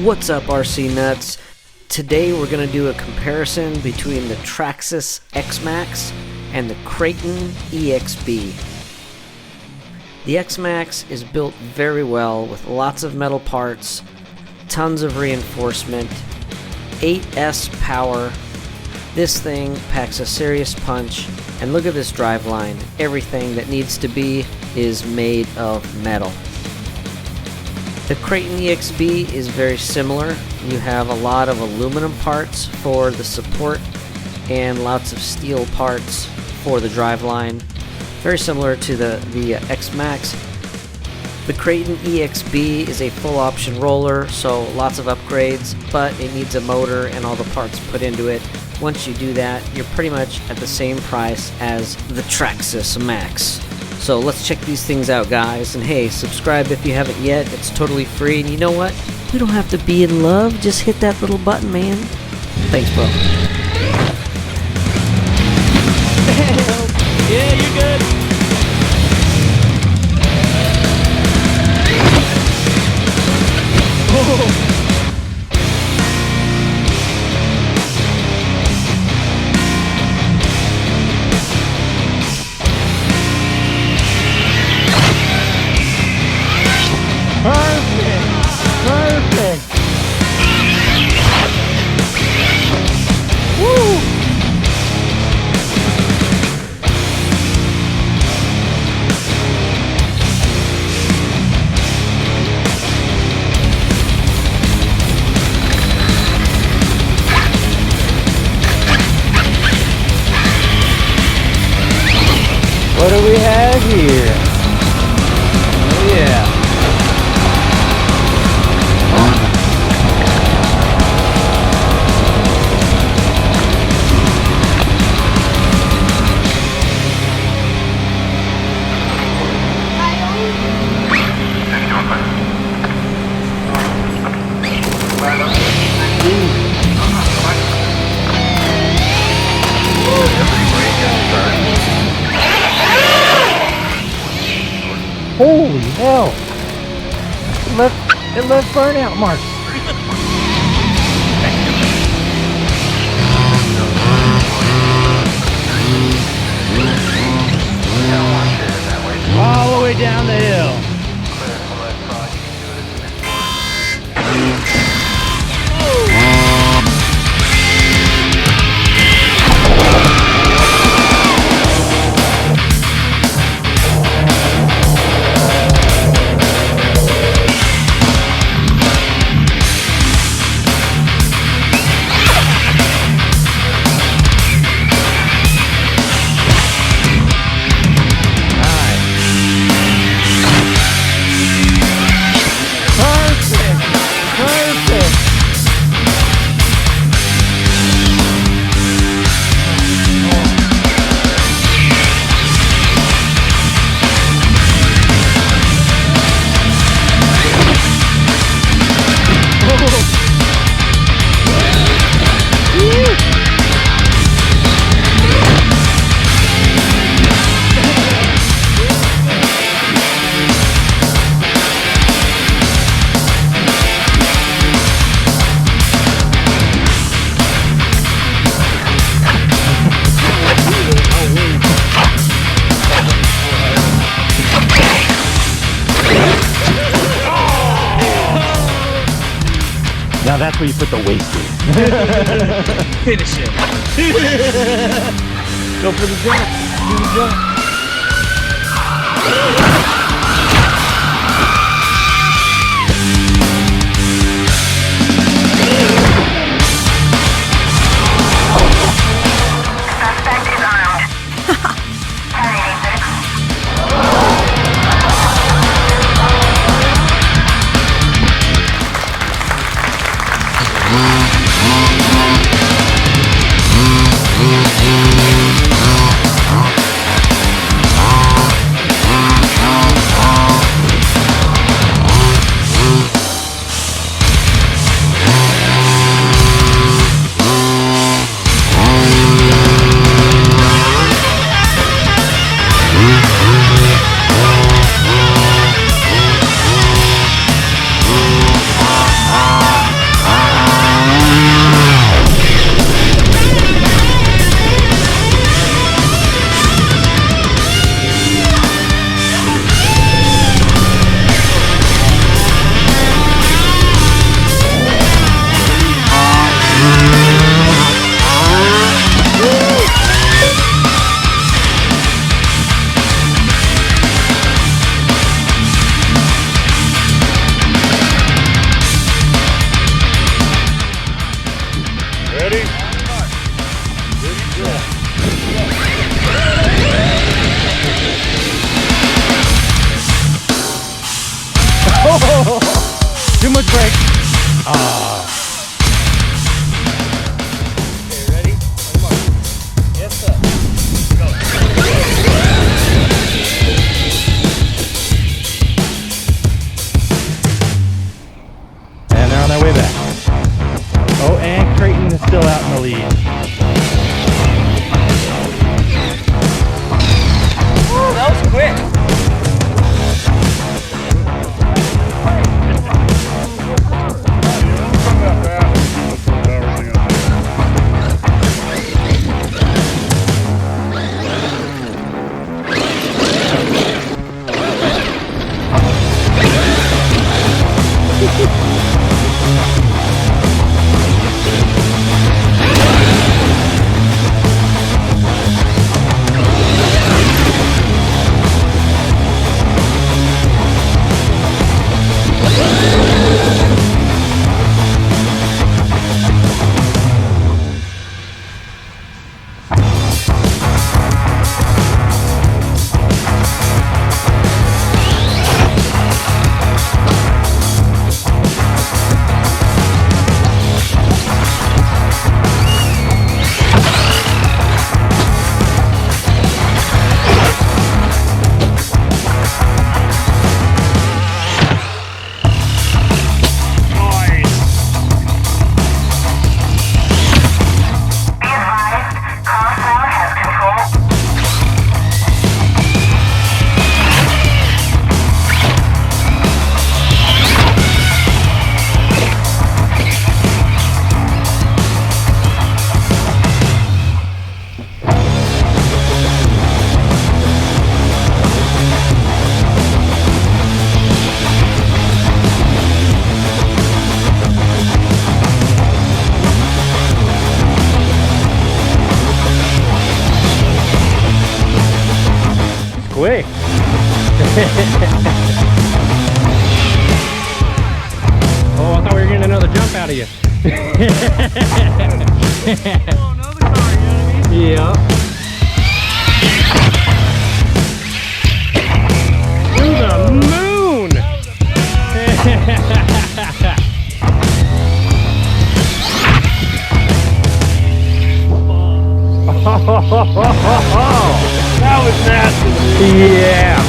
What's up, RC Nuts? Today we're going to do a comparison between the Traxxas XMAXX and the Kraton EXB. The XMAXX is built very well with lots of metal parts, tons of reinforcement, 8S power. This thing packs a serious punch, and look at this driveline. Everything that needs to be is made of metal. The Kraton EXB is very similar. You have a lot of aluminum parts for the support and lots of steel parts for the driveline. Very similar to the XMAXX. The Kraton EXB is a full option roller, so lots of upgrades, but it needs a motor and all the parts put into it. Once you do that, you're pretty much at the same price as the Traxxas XMAXX. So let's check these things out, guys. And hey, subscribe if you haven't yet. It's totally free. And you know what? We don't have to be in love. Just hit that little button, man. Thanks, bro. Yeah, you're good. Oh. Perfect! Woo! What do we have here? Oh yeah. Holy hell! It left burnout marks. All the way down the hill. Now that's where you put the weight in. Finish it. Go for the jump. Do the jump. Suspect is armed. 1086. brake. Ah. Okay, ready? Come on. Yes, sir. Go. And they're on their way back. Oh, and Kraton is still out in the lead. Ooh, that was quick. Quick. Oh, I thought we were getting another jump out of you. Oh, another car, you know what I mean? Yeah. To the moon! That was nasty. Yeah.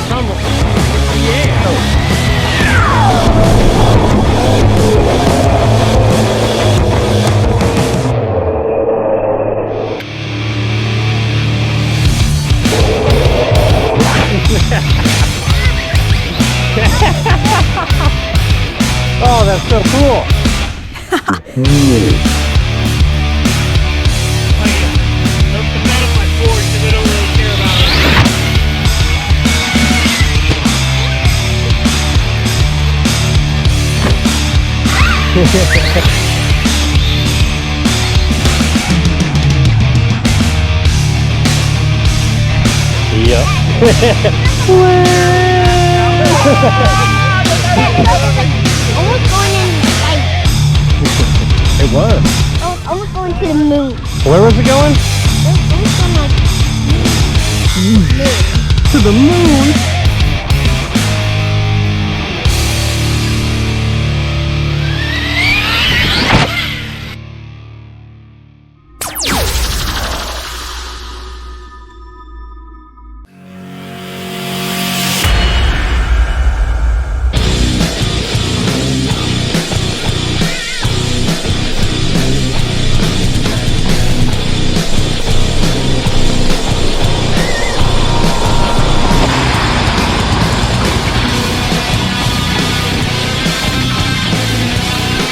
Tumble. Yeah. Oh, that's so cool. Oh, yeah. Don't come out of my fork because I don't really care about it. Yep. Almost going in the light. It was. Oh, almost going to the moon. Where was it going? Almost going like moon. To the moon?